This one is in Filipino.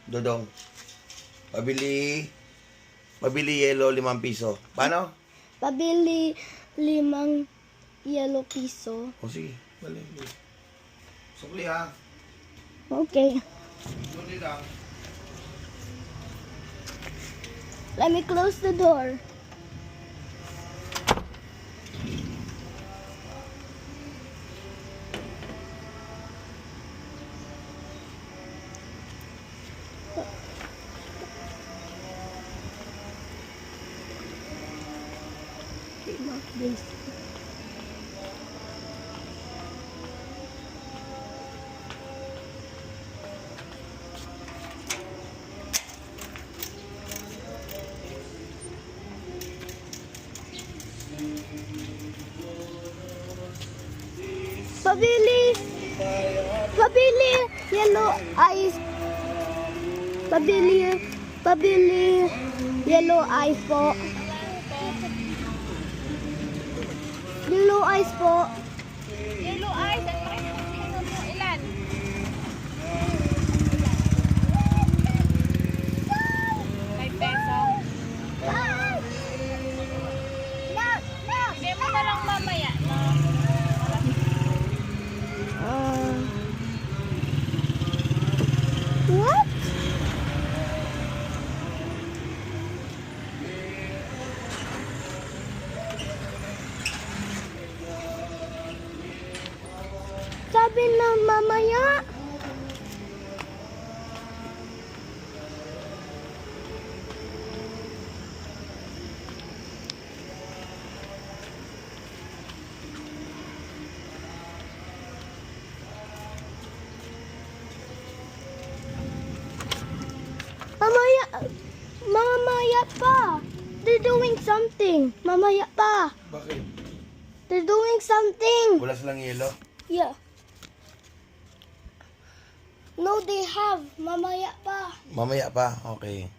Dodong. Pabili yellow 5 piso. Paano? Pabili 5 yellow piso. O sige, bali. Sukli ha. Okay. Sukli lang. Let me close the door. This. Pabili yellow ice. Pabili yellow ice po. Yellow ice po. Yellow ice. Ilan? ₱5. Bigay mo na lang mamaya. No? What? Sabi na mamaya. Mamaya pa. They're doing something. Mamaya pa. Bakit? They're doing something. Wala silang yellow? Yeah. No, they have. Mamaya pa. Mamaya pa. Okay.